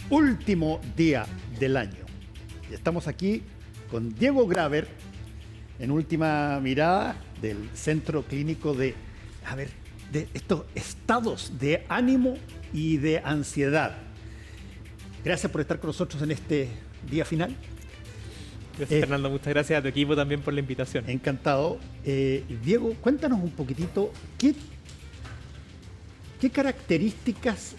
Último día del año. Y estamos aquí con Diego Graver en Última Mirada del Centro Clínico de estos estados de ánimo y de ansiedad. Gracias por estar con nosotros en este día final. Gracias, Fernando. Muchas gracias a tu equipo también por la invitación. Encantado. Diego, cuéntanos un poquitito, ¿qué características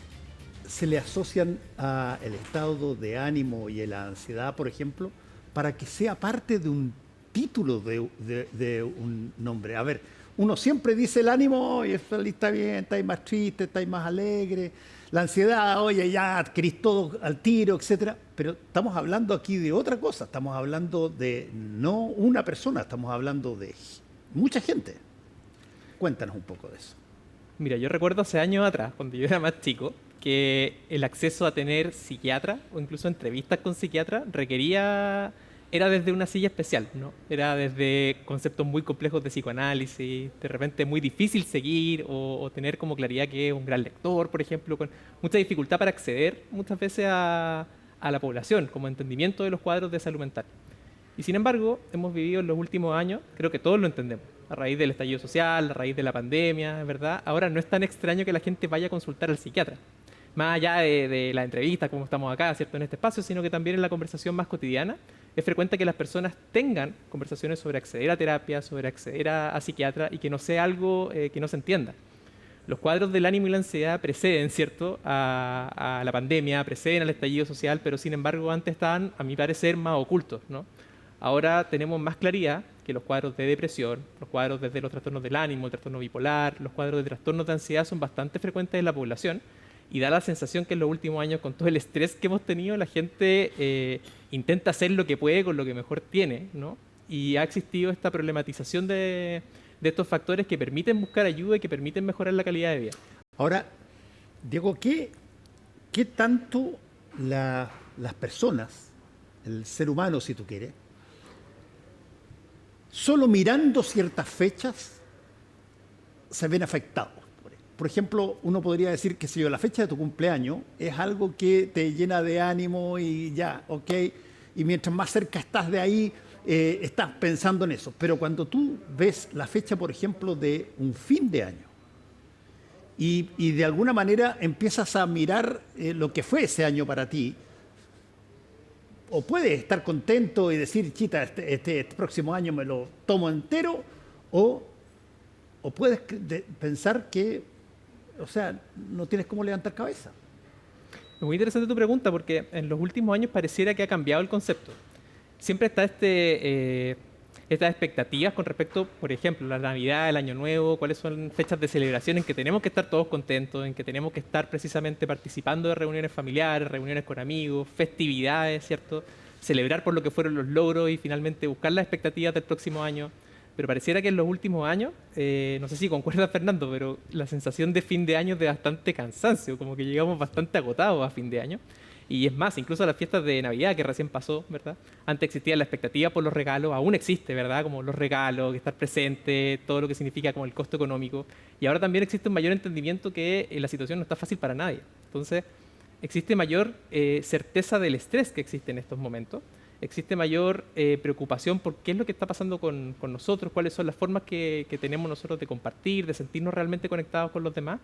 se le asocian al estado de ánimo y a la ansiedad, por ejemplo, para que sea parte de un título de un nombre? A ver, uno siempre dice el ánimo, y está bien, estáis más triste, estáis más alegre. La ansiedad, oye, ya adquirís todo al tiro, etcétera. Pero estamos hablando aquí de otra cosa. Estamos hablando de no una persona, estamos hablando de mucha gente. Cuéntanos un poco de eso. Mira, yo recuerdo hace años atrás, cuando yo era más chico, que el acceso a tener psiquiatra o incluso entrevistas con psiquiatra era desde una silla especial, ¿no? Era desde conceptos muy complejos de psicoanálisis, de repente muy difícil seguir o tener como claridad que es un gran lector, por ejemplo, con mucha dificultad para acceder muchas veces a la población, como entendimiento de los cuadros de salud mental. Y sin embargo, hemos vivido en los últimos años, creo que todos lo entendemos, a raíz del estallido social, a raíz de la pandemia, ¿verdad? Ahora no es tan extraño que la gente vaya a consultar al psiquiatra. Más allá de la entrevista, como estamos acá, ¿cierto?, en este espacio, sino que también en la conversación más cotidiana, es frecuente que las personas tengan conversaciones sobre acceder a terapia, sobre acceder a psiquiatra y que no sea algo que no se entienda. Los cuadros del ánimo y la ansiedad preceden, ¿cierto?, a la pandemia, preceden al estallido social, pero sin embargo antes estaban, a mi parecer, más ocultos, ¿no? Ahora tenemos más claridad que los cuadros de depresión, los cuadros desde los trastornos del ánimo, el trastorno bipolar, los cuadros de trastornos de ansiedad son bastante frecuentes en la población y da la sensación que en los últimos años, con todo el estrés que hemos tenido, la gente intenta hacer lo que puede con lo que mejor tiene, ¿no? Y ha existido esta problematización de estos factores que permiten buscar ayuda y que permiten mejorar la calidad de vida. Ahora, Diego, ¿qué tanto las personas, el ser humano, si tú quieres, solo mirando ciertas fechas se ven afectados? Por ejemplo, uno podría decir que si la fecha de tu cumpleaños es algo que te llena de ánimo y ya, ok, y mientras más cerca estás de ahí, estás pensando en eso. Pero cuando tú ves la fecha, por ejemplo, de un fin de año y de alguna manera empiezas a mirar lo que fue ese año para ti, o puedes estar contento y decir, chita, este próximo año me lo tomo entero, o puedes pensar que, o sea, no tienes cómo levantar cabeza. Es muy interesante tu pregunta porque en los últimos años pareciera que ha cambiado el concepto. Siempre está estas expectativas con respecto, por ejemplo, a la Navidad, el Año Nuevo, cuáles son fechas de celebración en que tenemos que estar todos contentos, en que tenemos que estar precisamente participando de reuniones familiares, reuniones con amigos, festividades, ¿cierto? Celebrar por lo que fueron los logros y finalmente buscar las expectativas del próximo año. Pero pareciera que en los últimos años, no sé si concuerdas, Fernando, pero la sensación de fin de año es de bastante cansancio, como que llegamos bastante agotados a fin de año. Y es más, incluso las fiestas de Navidad que recién pasó, ¿verdad? Antes existía la expectativa por los regalos, aún existe, ¿verdad? Como los regalos, estar presente, todo lo que significa como el costo económico. Y ahora también existe un mayor entendimiento que la situación no está fácil para nadie. Entonces, existe mayor certeza del estrés que existe en estos momentos. Existe mayor preocupación por qué es lo que está pasando con nosotros, cuáles son las formas que tenemos nosotros de compartir, de sentirnos realmente conectados con los demás.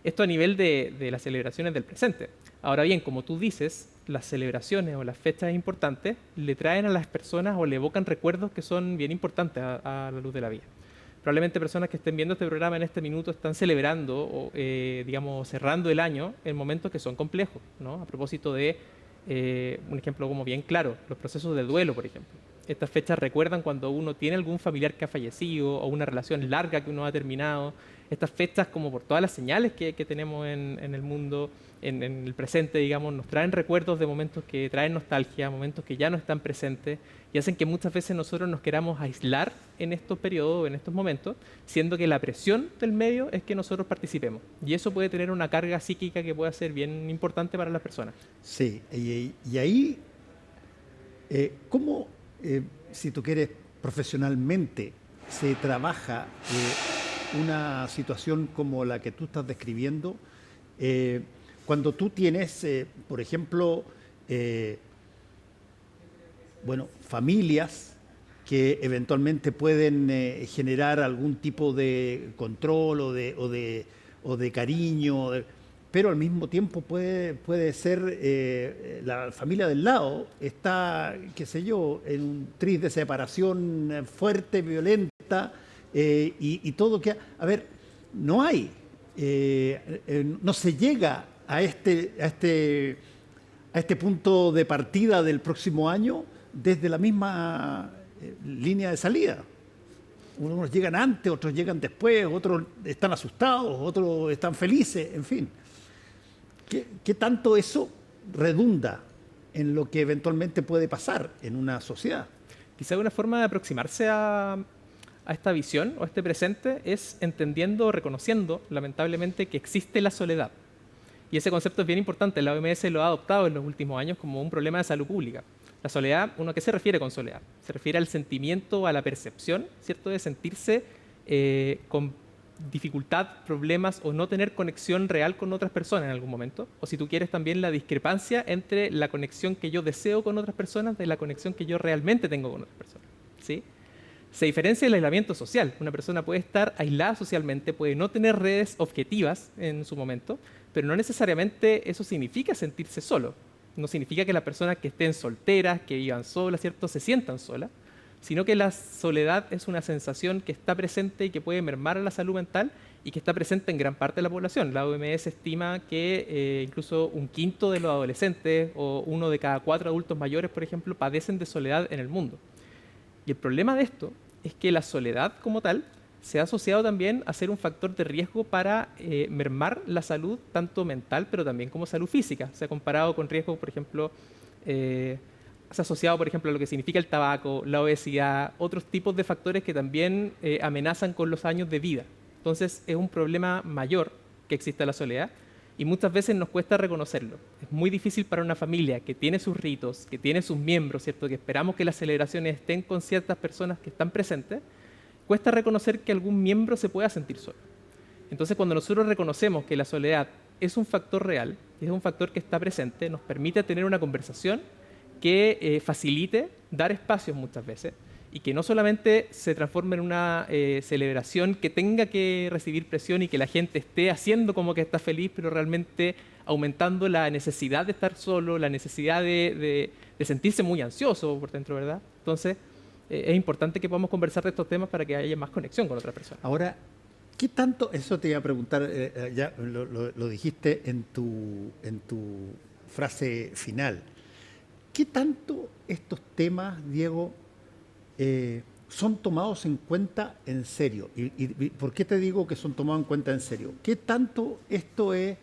Esto a nivel de las celebraciones del presente. Ahora bien, como tú dices, las celebraciones o las fechas importantes le traen a las personas o le evocan recuerdos que son bien importantes a la luz de la vida. Probablemente personas que estén viendo este programa en este minuto están celebrando o, digamos, cerrando el año en momentos que son complejos, ¿no? A propósito de un ejemplo como bien claro, los procesos de duelo, por ejemplo. Estas fechas recuerdan cuando uno tiene algún familiar que ha fallecido o una relación larga que uno ha terminado. Estas fechas, como por todas las señales que tenemos en el mundo, en el presente, digamos, nos traen recuerdos de momentos que traen nostalgia, momentos que ya no están presentes y hacen que muchas veces nosotros nos queramos aislar en estos periodos, en estos momentos, siendo que la presión del medio es que nosotros participemos. Y eso puede tener una carga psíquica que puede ser bien importante para las personas. Sí, y ahí, ¿cómo, si tú quieres, profesionalmente se trabaja una situación como la que tú estás describiendo? cuando tú tienes, por ejemplo, bueno, familias que eventualmente pueden generar algún tipo de control o de cariño, pero al mismo tiempo puede ser la familia del lado está, qué sé yo, en un tris de separación fuerte, violenta, y todo que... A ver, no hay, no se llega a este punto de partida del próximo año desde la misma línea de salida. Unos llegan antes, otros llegan después, otros están asustados, otros están felices, en fin. ¿Qué tanto eso redunda en lo que eventualmente puede pasar en una sociedad? Quizá una forma de aproximarse a esta visión o a este presente es entendiendo o reconociendo, lamentablemente, que existe la soledad. Y ese concepto es bien importante. La OMS lo ha adoptado en los últimos años como un problema de salud pública. La soledad, ¿a qué se refiere con soledad? Se refiere al sentimiento, a la percepción, ¿cierto?, de sentirse con dificultad, problemas o no tener conexión real con otras personas en algún momento. O si tú quieres también la discrepancia entre la conexión que yo deseo con otras personas de la conexión que yo realmente tengo con otras personas, ¿sí? Se diferencia el aislamiento social. Una persona puede estar aislada socialmente, puede no tener redes objetivas en su momento, pero no necesariamente eso significa sentirse solo. No significa que las personas que estén solteras, que vivan solas, ¿cierto?, se sientan solas, sino que la soledad es una sensación que está presente y que puede mermar a la salud mental y que está presente en gran parte de la población. La OMS estima que incluso un quinto de los adolescentes o 1 de cada 4 adultos mayores, por ejemplo, padecen de soledad en el mundo. Y el problema de esto es que la soledad como tal se ha asociado también a ser un factor de riesgo para mermar la salud, tanto mental, pero también como salud física. Se ha comparado con riesgos, por ejemplo, se ha asociado, por ejemplo, a lo que significa el tabaco, la obesidad, otros tipos de factores que también amenazan con los años de vida. Entonces, es un problema mayor que exista la soledad y muchas veces nos cuesta reconocerlo. Es muy difícil para una familia que tiene sus ritos, que tiene sus miembros, ¿cierto?, que esperamos que las celebraciones estén con ciertas personas que están presentes, cuesta reconocer que algún miembro se pueda sentir solo. Entonces, cuando nosotros reconocemos que la soledad es un factor real, es un factor que está presente, nos permite tener una conversación que facilite dar espacios muchas veces y que no solamente se transforme en una celebración que tenga que recibir presión y que la gente esté haciendo como que está feliz, pero realmente aumentando la necesidad de estar solo, la necesidad de sentirse muy ansioso por dentro, ¿verdad? Entonces, es importante que podamos conversar de estos temas para que haya más conexión con otras personas. Ahora, ¿qué tanto, eso te iba a preguntar, ya lo dijiste en tu frase final, ¿qué tanto estos temas, Diego, son tomados en cuenta en serio? ¿Y por qué te digo que son tomados en cuenta en serio? ¿Qué tanto esto es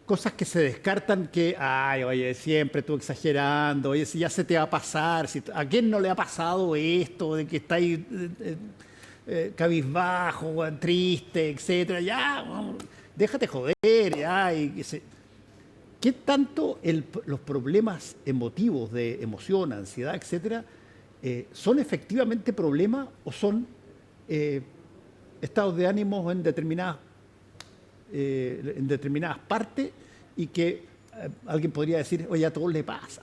cosas que se descartan que, ay, oye, siempre tú exagerando, oye, si ya se te va a pasar, si, ¿a quién no le ha pasado esto de que está ahí cabizbajo, triste, etcétera? Ya, déjate joder, ya. ¿Qué tanto los problemas emotivos de emoción, ansiedad, etcétera, son efectivamente problemas o son estados de ánimo en determinadas partes y que alguien podría decir, oye, a todos le pasa?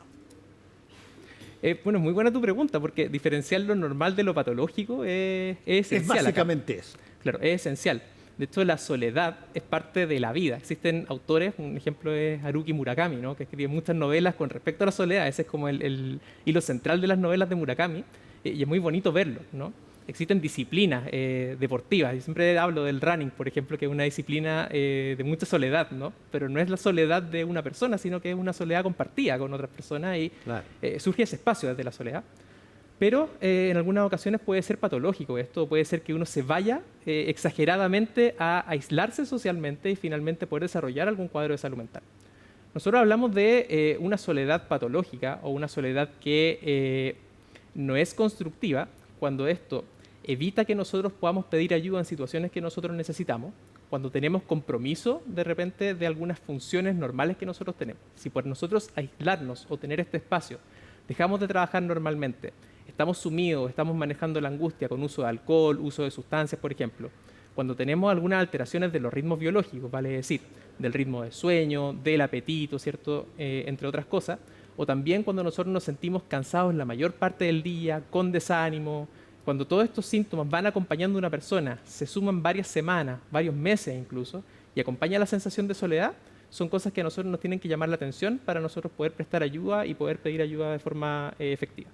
Bueno, muy buena tu pregunta, porque diferenciar lo normal de lo patológico es esencial. Es básicamente acá. eso. Claro, es esencial. De hecho, la soledad es parte de la vida. Existen autores, un ejemplo es Haruki Murakami, ¿no?, que escribe muchas novelas con respecto a la soledad. Ese es como el hilo central de las novelas de Murakami, y es muy bonito verlo, ¿no? Existen disciplinas deportivas. Yo siempre hablo del running, por ejemplo, que es una disciplina de mucha soledad, ¿no? Pero no es la soledad de una persona, sino que es una soledad compartida con otras personas y Claro. Surge ese espacio desde la soledad. Pero en algunas ocasiones puede ser patológico esto, puede ser que uno se vaya exageradamente a aislarse socialmente y finalmente poder desarrollar algún cuadro de salud mental. Nosotros hablamos de una soledad patológica o una soledad que no es constructiva cuando esto evita que nosotros podamos pedir ayuda en situaciones que nosotros necesitamos, cuando tenemos compromiso de repente de algunas funciones normales que nosotros tenemos. Si por nosotros aislarnos o tener este espacio dejamos de trabajar normalmente, estamos sumidos, estamos manejando la angustia con uso de alcohol, uso de sustancias, por ejemplo, cuando tenemos algunas alteraciones de los ritmos biológicos, vale decir, del ritmo de sueño, del apetito, ¿cierto? Entre otras cosas, o también cuando nosotros nos sentimos cansados la mayor parte del día, con desánimo, cuando todos estos síntomas van acompañando a una persona, se suman varias semanas, varios meses incluso, y acompaña la sensación de soledad, son cosas que a nosotros nos tienen que llamar la atención para nosotros poder prestar ayuda y poder pedir ayuda de forma efectiva.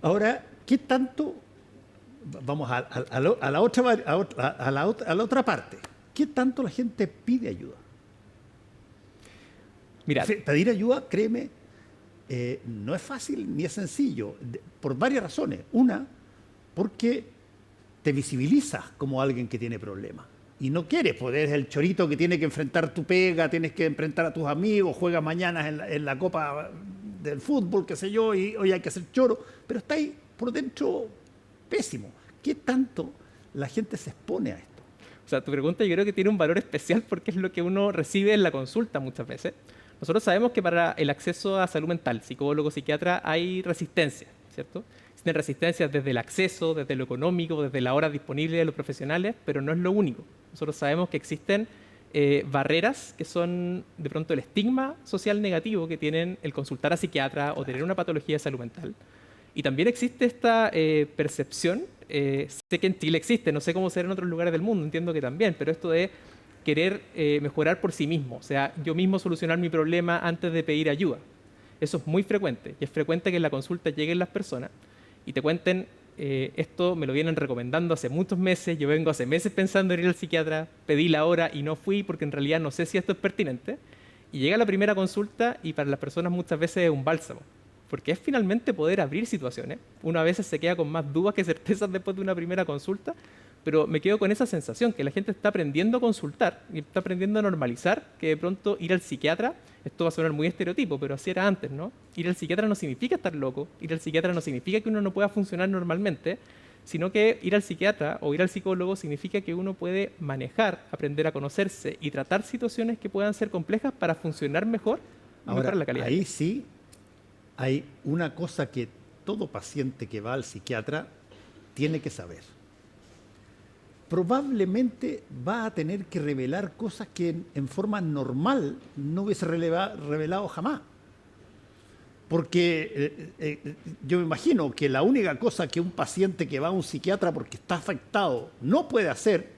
Ahora, ¿qué tanto, vamos a la otra parte, qué tanto la gente pide ayuda? Mira, Pedir ayuda, créeme, no es fácil ni es sencillo, por varias razones. Una, porque te visibilizas como alguien que tiene problemas. Y no quieres, pues eres el chorito que tiene que enfrentar tu pega, tienes que enfrentar a tus amigos, juegas mañana en la copa del fútbol, qué sé yo, y hoy hay que ser choro, pero está ahí por dentro pésimo. ¿Qué tanto la gente se expone a esto? o sea, tu pregunta yo creo que tiene un valor especial porque es lo que uno recibe en la consulta muchas veces. Nosotros sabemos que para el acceso a salud mental, psicólogo, psiquiatra, hay resistencia, ¿cierto? Existen resistencias desde el acceso, desde lo económico, desde la hora disponible de los profesionales, pero no es lo único. Nosotros sabemos que existen barreras que son de pronto el estigma social negativo que tienen el consultar a psiquiatra o tener una patología de salud mental. Y también existe esta percepción, sé que en Chile existe, no sé cómo será en otros lugares del mundo, entiendo que también, pero esto de querer mejorar por sí mismo, o sea, yo mismo solucionar mi problema antes de pedir ayuda. Eso es muy frecuente, y es frecuente que en la consulta lleguen las personas y te cuenten, esto me lo vienen recomendando hace muchos meses, yo vengo hace meses pensando en ir al psiquiatra, pedí la hora y no fui porque en realidad no sé si esto es pertinente, y llega la primera consulta y para las personas muchas veces es un bálsamo, porque es finalmente poder abrir situaciones. Uno a veces se queda con más dudas que certezas después de una primera consulta, pero me quedo con esa sensación, que la gente está aprendiendo a consultar y está aprendiendo a normalizar que de pronto ir al psiquiatra, esto va a sonar muy estereotipo, pero así era antes, ¿no? Ir al psiquiatra no significa estar loco, ir al psiquiatra no significa que uno no pueda funcionar normalmente, sino que ir al psiquiatra o ir al psicólogo significa que uno puede manejar, aprender a conocerse y tratar situaciones que puedan ser complejas para funcionar mejor y mejorar la calidad. Ahí sí hay una cosa que todo paciente que va al psiquiatra tiene que saber. Probablemente va a tener que revelar cosas que en forma normal no hubiese revelado jamás. Porque yo me imagino que la única cosa que un paciente que va a un psiquiatra porque está afectado no puede hacer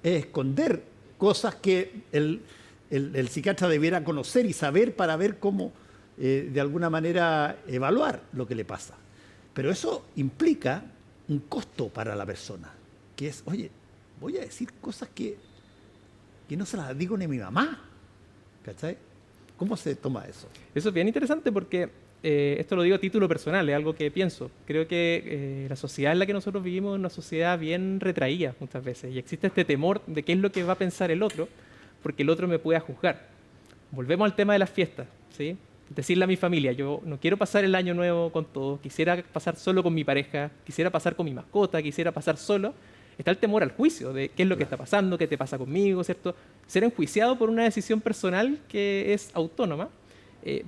es esconder cosas que el psiquiatra debiera conocer y saber para ver cómo, de alguna manera, evaluar lo que le pasa. Pero eso implica un costo para la persona, que es, oye, voy a decir cosas que no se las digo ni a mi mamá. ¿Cachai? ¿Cómo se toma eso? Eso es bien interesante porque esto lo digo a título personal, es algo que pienso. Creo que la sociedad en la que nosotros vivimos es una sociedad bien retraída muchas veces y existe este temor de qué es lo que va a pensar el otro, porque el otro me pueda juzgar. Volvemos al tema de las fiestas, ¿sí? Decirle a mi familia, yo no quiero pasar el año nuevo con todos, quisiera pasar solo con mi pareja, quisiera pasar con mi mascota, quisiera pasar solo. Está el temor al juicio de qué es lo que está pasando, qué te pasa conmigo, ¿cierto? Ser enjuiciado por una decisión personal que es autónoma.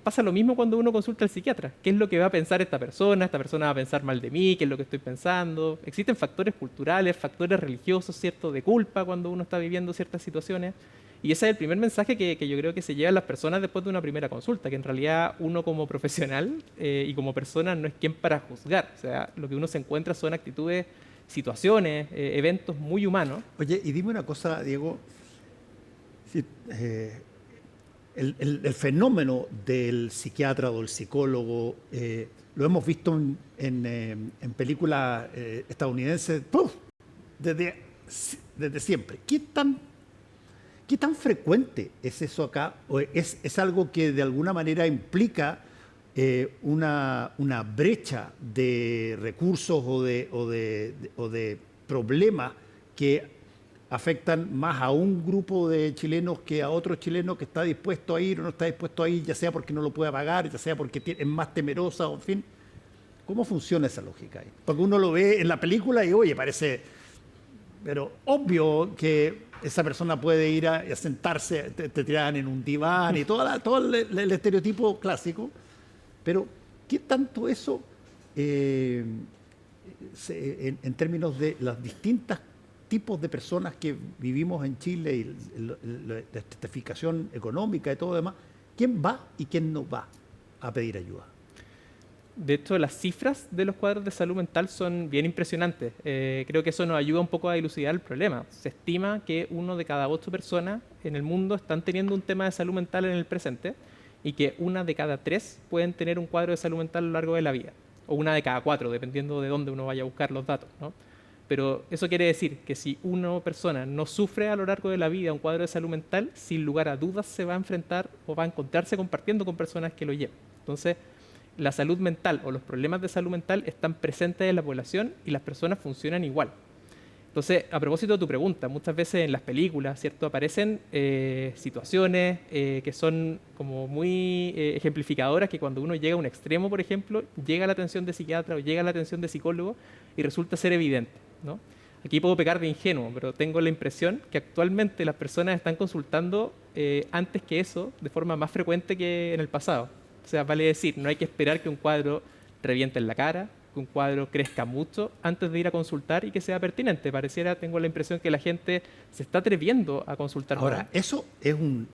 Pasa lo mismo cuando uno consulta al psiquiatra. ¿Qué es lo que va a pensar esta persona? ¿Esta persona va a pensar mal de mí? ¿Qué es lo que estoy pensando? Existen factores culturales, factores religiosos, ¿cierto? De culpa cuando uno está viviendo ciertas situaciones. Y ese es el primer mensaje que yo creo que se llevan las personas después de una primera consulta, que en realidad uno como profesional y como persona no es quien para juzgar. O sea, lo que uno se encuentra son actitudes, situaciones, eventos muy humanos. Oye, y dime una cosa, Diego. Si, el fenómeno del psiquiatra o del psicólogo lo hemos visto en películas estadounidenses desde siempre. ¿Qué tan frecuente es eso acá? ¿O es algo que de alguna manera implica una brecha de recursos o de problemas que afectan más a un grupo de chilenos que a otro chileno que está dispuesto a ir o no está dispuesto a ir, ya sea porque no lo puede pagar, ya sea porque es más temerosa, o en fin? ¿Cómo funciona esa lógica ahí? Porque uno lo ve en la película y, oye, parece, pero obvio que esa persona puede ir a sentarse, te tiran en un diván y todo el estereotipo clásico, pero ¿qué tanto eso, en términos de las distintas tipos de personas que vivimos en Chile y la estratificación económica y todo lo demás, ¿quién va y quién no va a pedir ayuda? De hecho, las cifras de los cuadros de salud mental son bien impresionantes. Creo que eso nos ayuda un poco a dilucidar el problema. Se estima que 1 de cada 8 personas en el mundo están teniendo un tema de salud mental en el presente y que 1 de cada 3 pueden tener un cuadro de salud mental a lo largo de la vida. O 1 de cada 4, dependiendo de dónde uno vaya a buscar los datos, ¿no? Pero eso quiere decir que si una persona no sufre a lo largo de la vida un cuadro de salud mental, sin lugar a dudas se va a enfrentar o va a encontrarse compartiendo con personas que lo llevan. Entonces, la salud mental o los problemas de salud mental están presentes en la población y las personas funcionan igual. Entonces, a propósito de tu pregunta, muchas veces en las películas, ¿cierto?, aparecen situaciones que son como muy ejemplificadoras, que cuando uno llega a un extremo, por ejemplo, llega a la atención de psiquiatra o llega a la atención de psicólogo y resulta ser evidente, ¿no? Aquí puedo pecar de ingenuo, pero tengo la impresión que actualmente las personas están consultando antes que eso de forma más frecuente que en el pasado. O sea, vale decir, no hay que esperar que un cuadro reviente en la cara, que un cuadro crezca mucho antes de ir a consultar y que sea pertinente. Pareciera, tengo la impresión que la gente se está atreviendo a consultar. Ahora, eso es un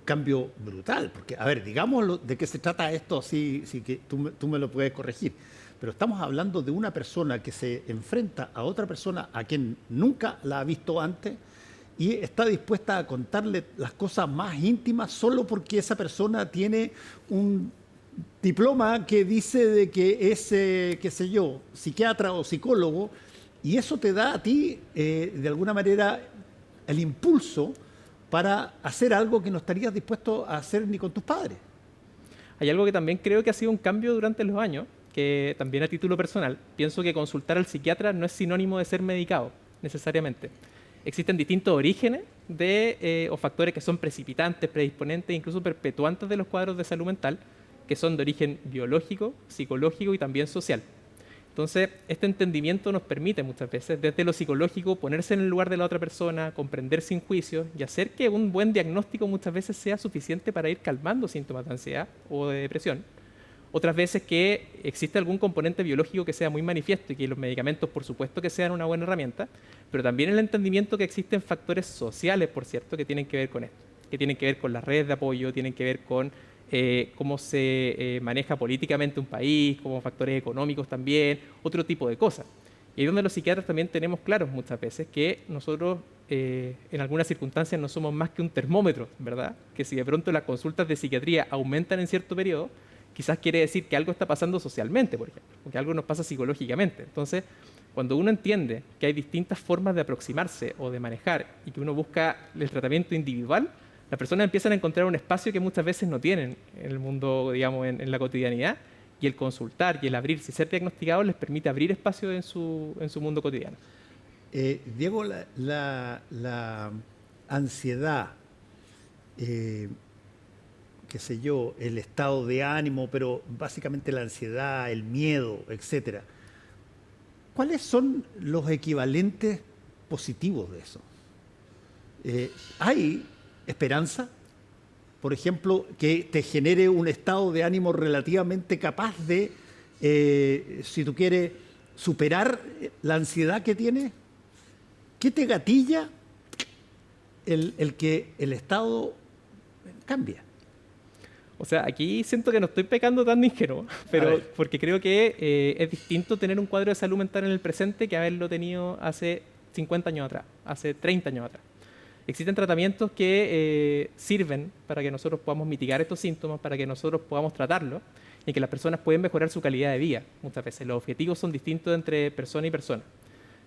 cambio brutal, porque, a ver, digamos de qué se trata esto, así que tú me lo puedes corregir, pero estamos hablando de una persona que se enfrenta a otra persona a quien nunca la ha visto antes y está dispuesta a contarle las cosas más íntimas solo porque esa persona tiene un diploma que dice de que es, qué sé yo, psiquiatra o psicólogo, y eso te da a ti, de alguna manera, el impulso para hacer algo que no estarías dispuesto a hacer ni con tus padres. Hay algo que también creo que ha sido un cambio durante los años, que también a título personal, pienso que consultar al psiquiatra no es sinónimo de ser medicado, necesariamente. Existen distintos orígenes o factores que son precipitantes, predisponentes, incluso perpetuantes de los cuadros de salud mental, que son de origen biológico, psicológico y también social. Entonces, este entendimiento nos permite muchas veces, desde lo psicológico, ponerse en el lugar de la otra persona, comprender sin juicios y hacer que un buen diagnóstico muchas veces sea suficiente para ir calmando síntomas de ansiedad o de depresión. Otras veces que existe algún componente biológico que sea muy manifiesto y que los medicamentos, por supuesto, que sean una buena herramienta, pero también el entendimiento que existen factores sociales, por cierto, que tienen que ver con esto, que tienen que ver con las redes de apoyo, tienen que ver con cómo se maneja políticamente un país, como factores económicos también, otro tipo de cosas. Y ahí donde los psiquiatras también tenemos claros muchas veces que nosotros en algunas circunstancias no somos más que un termómetro, ¿verdad? Que si de pronto las consultas de psiquiatría aumentan en cierto periodo, quizás quiere decir que algo está pasando socialmente, por ejemplo, o que algo nos pasa psicológicamente. Entonces, cuando uno entiende que hay distintas formas de aproximarse o de manejar y que uno busca el tratamiento individual, las personas empiezan a encontrar un espacio que muchas veces no tienen en el mundo, digamos, en la cotidianidad, y el consultar y el abrirse y ser diagnosticados les permite abrir espacio en su mundo cotidiano. Diego, la ansiedad, qué sé yo, el estado de ánimo, pero básicamente la ansiedad, el miedo, etcétera. ¿Cuáles son los equivalentes positivos de eso? ¿Hay esperanza? Por ejemplo, que te genere un estado de ánimo relativamente capaz de, si tú quieres, superar la ansiedad que tienes. ¿Qué te gatilla el que el estado cambia? O sea, aquí siento que no estoy pecando tan de ingenuo, pero porque creo que es distinto tener un cuadro de salud mental en el presente que haberlo tenido hace 50 años atrás, hace 30 años atrás. Existen tratamientos que sirven para que nosotros podamos mitigar estos síntomas, para que nosotros podamos tratarlos y que las personas pueden mejorar su calidad de vida. Muchas veces los objetivos son distintos entre persona y persona.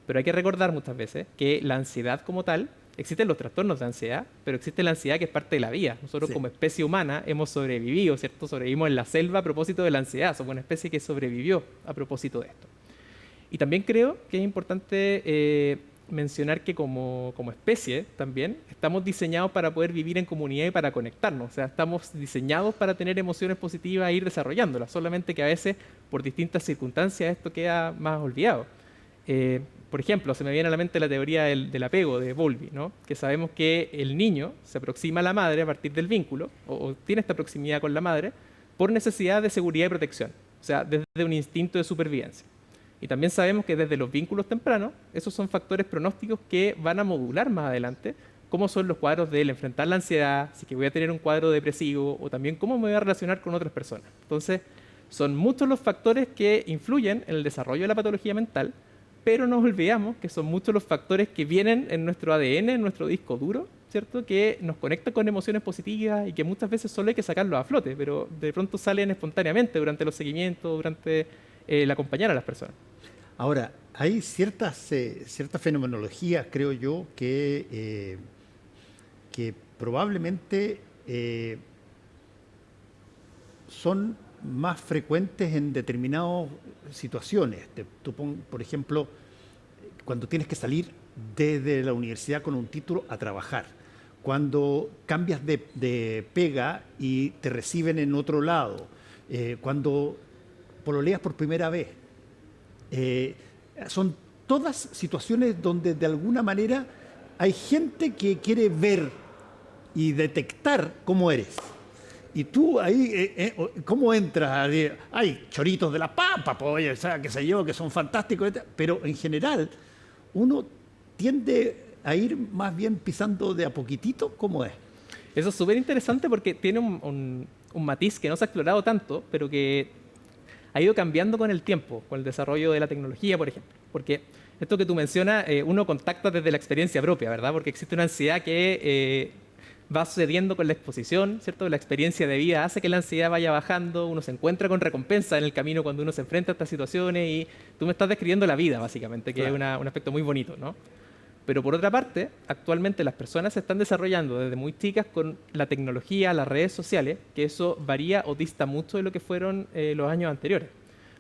Pero hay que recordar muchas veces que la ansiedad como tal, existen los trastornos de ansiedad, pero existe la ansiedad que es parte de la vida. Nosotros como especie humana hemos sobrevivido, ¿cierto? Sobrevivimos en la selva a propósito de la ansiedad. Somos una especie que sobrevivió a propósito de esto. Y también creo que es importante mencionar que como especie también estamos diseñados para poder vivir en comunidad y para conectarnos. O sea, estamos diseñados para tener emociones positivas e ir desarrollándolas, solamente que a veces por distintas circunstancias esto queda más olvidado. Por ejemplo, se me viene a la mente la teoría del apego de Bowlby, ¿no? Que sabemos que el niño se aproxima a la madre a partir del vínculo, o tiene esta proximidad con la madre, por necesidad de seguridad y protección, o sea, desde un instinto de supervivencia. Y también sabemos que desde los vínculos tempranos, esos son factores pronósticos que van a modular más adelante cómo son los cuadros del enfrentar la ansiedad, si que voy a tener un cuadro depresivo o también cómo me voy a relacionar con otras personas. Entonces, son muchos los factores que influyen en el desarrollo de la patología mental, pero nos olvidamos que son muchos los factores que vienen en nuestro ADN, en nuestro disco duro, ¿cierto? Que nos conectan con emociones positivas y que muchas veces solo hay que sacarlos a flote, pero de pronto salen espontáneamente durante los seguimientos, durante el acompañar a las personas. Ahora, hay ciertas fenomenologías, creo yo, que probablemente son más frecuentes en determinadas situaciones. Por ejemplo, cuando tienes que salir desde la universidad con un título a trabajar, cuando cambias de pega y te reciben en otro lado, cuando pololeas por primera vez. Son todas situaciones donde de alguna manera hay gente que quiere ver y detectar cómo eres. Y tú ahí, ¿cómo entras? Hay choritos de la pampa, pues, o sea, qué sé yo, que son fantásticos, pero en general uno tiende a ir más bien pisando de a poquitito, ¿cómo es? Eso es súper interesante porque tiene un matiz que no se ha explorado tanto, pero que ha ido cambiando con el tiempo, con el desarrollo de la tecnología, por ejemplo. Porque esto que tú mencionas, uno contacta desde la experiencia propia, ¿verdad? Porque existe una ansiedad que va sucediendo con la exposición, ¿cierto? La experiencia de vida hace que la ansiedad vaya bajando, uno se encuentra con recompensa en el camino cuando uno se enfrenta a estas situaciones y tú me estás describiendo la vida, básicamente, que claro, es un aspecto muy bonito, ¿no? Pero por otra parte, actualmente las personas se están desarrollando desde muy chicas con la tecnología, las redes sociales, que eso varía o dista mucho de lo que fueron los años anteriores.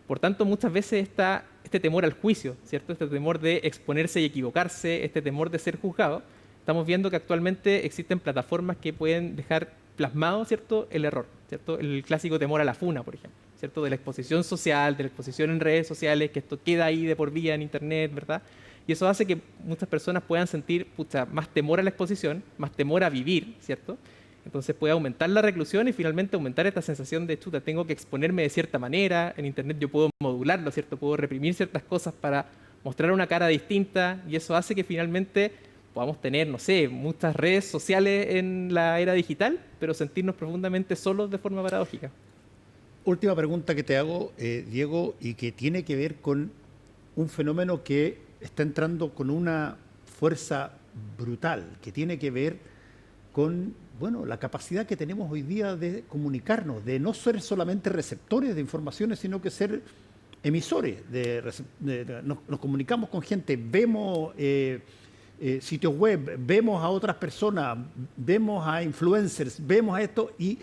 Por tanto, muchas veces está este temor al juicio, ¿cierto? Este temor de exponerse y equivocarse, este temor de ser juzgado. Estamos viendo que actualmente existen plataformas que pueden dejar plasmado, ¿cierto?, el error, ¿cierto? El clásico temor a la funa, por ejemplo, ¿cierto? De la exposición social, de la exposición en redes sociales, que esto queda ahí de por vida en internet, ¿verdad? Y eso hace que muchas personas puedan sentir más temor a la exposición, más temor a vivir, ¿cierto? Entonces puede aumentar la reclusión y finalmente aumentar esta sensación de, chuta, tengo que exponerme de cierta manera, en internet yo puedo modularlo, ¿cierto? Puedo reprimir ciertas cosas para mostrar una cara distinta y eso hace que finalmente podamos tener, no sé, muchas redes sociales en la era digital, pero sentirnos profundamente solos de forma paradójica. Última pregunta que te hago, Diego, y que tiene que ver con un fenómeno que está entrando con una fuerza brutal, que tiene que ver con, bueno, la capacidad que tenemos hoy día de comunicarnos, de no ser solamente receptores de informaciones, sino que ser emisores. Nos comunicamos con gente, vemos sitios web, vemos a otras personas, vemos a influencers, vemos a esto y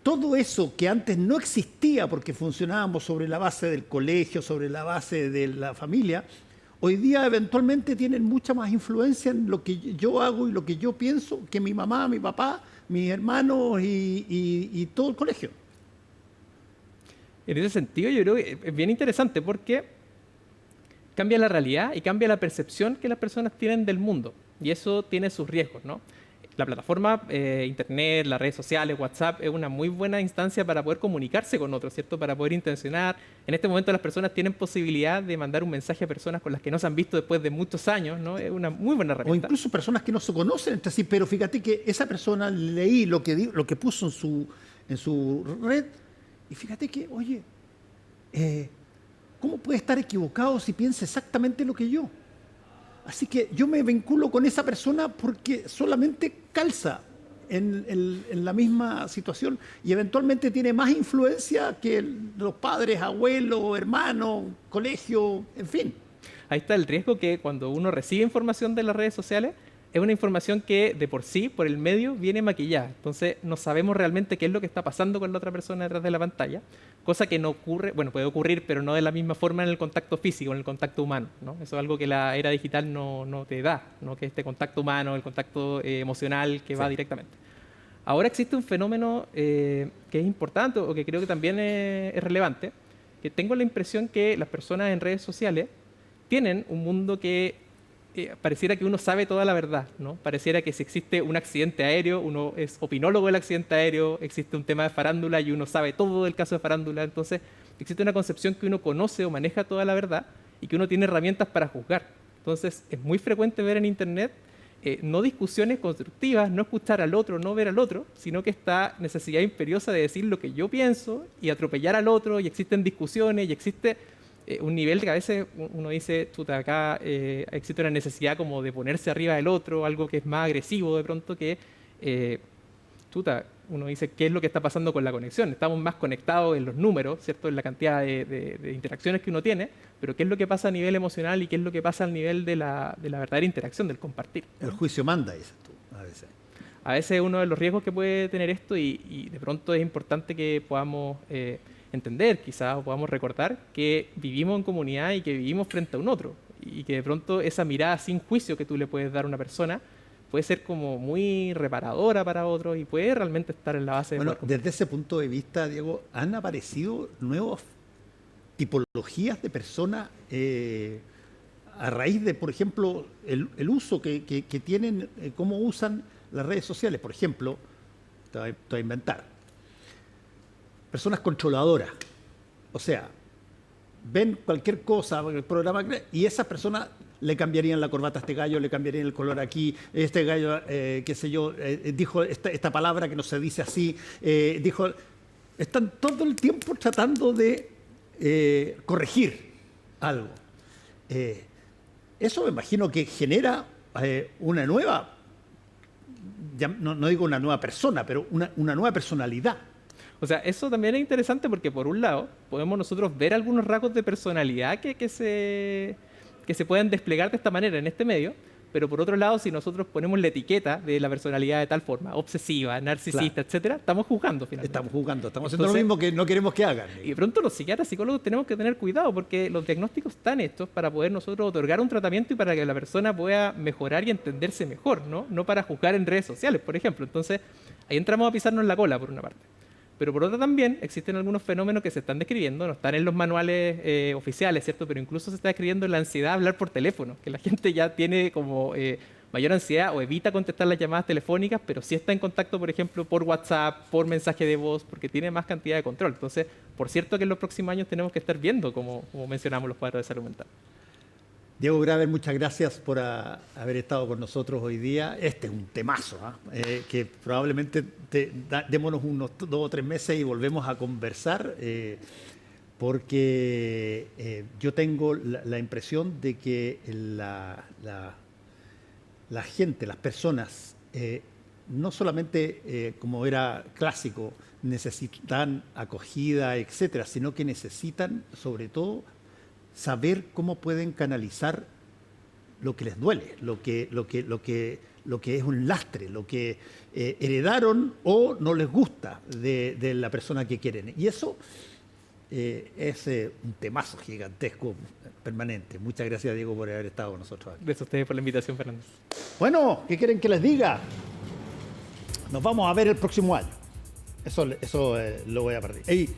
todo eso que antes no existía porque funcionábamos sobre la base del colegio, sobre la base de la familia, hoy día eventualmente tienen mucha más influencia en lo que yo hago y lo que yo pienso que mi mamá, mi papá, mis hermanos y todo el colegio. En ese sentido yo creo que es bien interesante porque cambia la realidad y cambia la percepción que las personas tienen del mundo. Y eso tiene sus riesgos, ¿no? La plataforma, internet, las redes sociales, WhatsApp, es una muy buena instancia para poder comunicarse con otros, ¿cierto? Para poder intencionar. En este momento las personas tienen posibilidad de mandar un mensaje a personas con las que no se han visto después de muchos años, ¿no? Es una muy buena herramienta. O incluso personas que no se conocen entre sí, pero fíjate que esa persona leí lo que puso en su red y fíjate que, oye, ¿cómo puede estar equivocado si piensa exactamente lo que yo? Así que yo me vinculo con esa persona porque solamente calza en la misma situación y eventualmente tiene más influencia que los padres, abuelos, hermanos, colegio, en fin. Ahí está el riesgo que cuando uno recibe información de las redes sociales, es una información que de por sí, por el medio, viene maquillada. Entonces no sabemos realmente qué es lo que está pasando con la otra persona detrás de la pantalla, cosa que no ocurre, bueno, puede ocurrir, pero no de la misma forma en el contacto físico, en el contacto humano, ¿no? Eso es algo que la era digital no te da, ¿no? Que este contacto humano, el contacto emocional que va directamente. Ahora existe un fenómeno que es importante o que creo que también es relevante, que tengo la impresión que las personas en redes sociales tienen un mundo que pareciera que uno sabe toda la verdad, ¿no? Pareciera que si existe un accidente aéreo, uno es opinólogo del accidente aéreo, existe un tema de farándula y uno sabe todo del caso de farándula, entonces existe una concepción que uno conoce o maneja toda la verdad y que uno tiene herramientas para juzgar. Entonces, es muy frecuente ver en Internet no discusiones constructivas, no escuchar al otro, no ver al otro, sino que esta necesidad imperiosa de decir lo que yo pienso y atropellar al otro, y existen discusiones, y existe un nivel que a veces uno dice, chuta, acá existe una necesidad como de ponerse arriba del otro, algo que es más agresivo de pronto que, uno dice, ¿qué es lo que está pasando con la conexión? Estamos más conectados en los números, ¿cierto? En la cantidad de interacciones que uno tiene, pero ¿qué es lo que pasa a nivel emocional y qué es lo que pasa al nivel de la verdadera interacción, del compartir? El juicio manda, dices tú, a veces. A veces uno de los riesgos que puede tener esto, y de pronto es importante que podamos entender, quizás, o podamos recordar que vivimos en comunidad y que vivimos frente a un otro, y que de pronto esa mirada sin juicio que tú le puedes dar a una persona puede ser como muy reparadora para otros y puede realmente estar en la base de... Bueno, desde ese punto de vista, Diego, han aparecido nuevas tipologías de personas a raíz de, por ejemplo, el uso que tienen, cómo usan las redes sociales. Por ejemplo, te voy a inventar, personas controladoras. O sea, ven cualquier cosa, el programa, y esas personas le cambiarían la corbata a este gallo, le cambiarían el color aquí, este gallo, qué sé yo, dijo esta palabra que no se dice así, están todo el tiempo tratando de corregir algo. Eso me imagino que genera una nueva, ya no digo una nueva persona, pero una nueva personalidad. O sea, eso también es interesante porque, por un lado, podemos nosotros ver algunos rasgos de personalidad que se pueden desplegar de esta manera en este medio, pero por otro lado, si nosotros ponemos la etiqueta de la personalidad de tal forma, obsesiva, narcisista, claro, etcétera, estamos juzgando finalmente. Estamos haciendo lo mismo que no queremos que hagan. Y de pronto los psiquiatras, psicólogos tenemos que tener cuidado porque los diagnósticos están hechos para poder nosotros otorgar un tratamiento y para que la persona pueda mejorar y entenderse mejor, ¿no? Para juzgar en redes sociales, por ejemplo. Entonces, ahí entramos a pisarnos la cola, por una parte. Pero por otra también existen algunos fenómenos que se están describiendo, no están en los manuales oficiales, ¿cierto? Pero incluso se está describiendo la ansiedad de hablar por teléfono, que la gente ya tiene como mayor ansiedad o evita contestar las llamadas telefónicas, pero sí está en contacto, por ejemplo, por WhatsApp, por mensaje de voz, porque tiene más cantidad de control. Entonces, por cierto que en los próximos años tenemos que estar viendo, como mencionamos, los cuadros de salud mental. Diego Graver, muchas gracias por haber estado con nosotros hoy día. Este es un temazo, que probablemente démonos unos 2 o 3 meses y volvemos a conversar, porque yo tengo la impresión de que la gente, las personas, no solamente, como era clásico, necesitan acogida, etcétera, sino que necesitan, sobre todo, saber cómo pueden canalizar lo que les duele, lo que es un lastre, lo que heredaron o no les gusta de la persona que quieren. Y eso es un temazo gigantesco, permanente. Muchas gracias, Diego, por haber estado con nosotros aquí. Gracias a ustedes por la invitación, Fernando. Bueno, ¿qué quieren que les diga? Nos vamos a ver el próximo año. Eso lo voy a perder.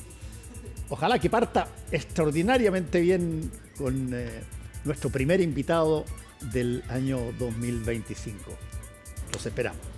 Ojalá que parta extraordinariamente bien con nuestro primer invitado del año 2025. Los esperamos.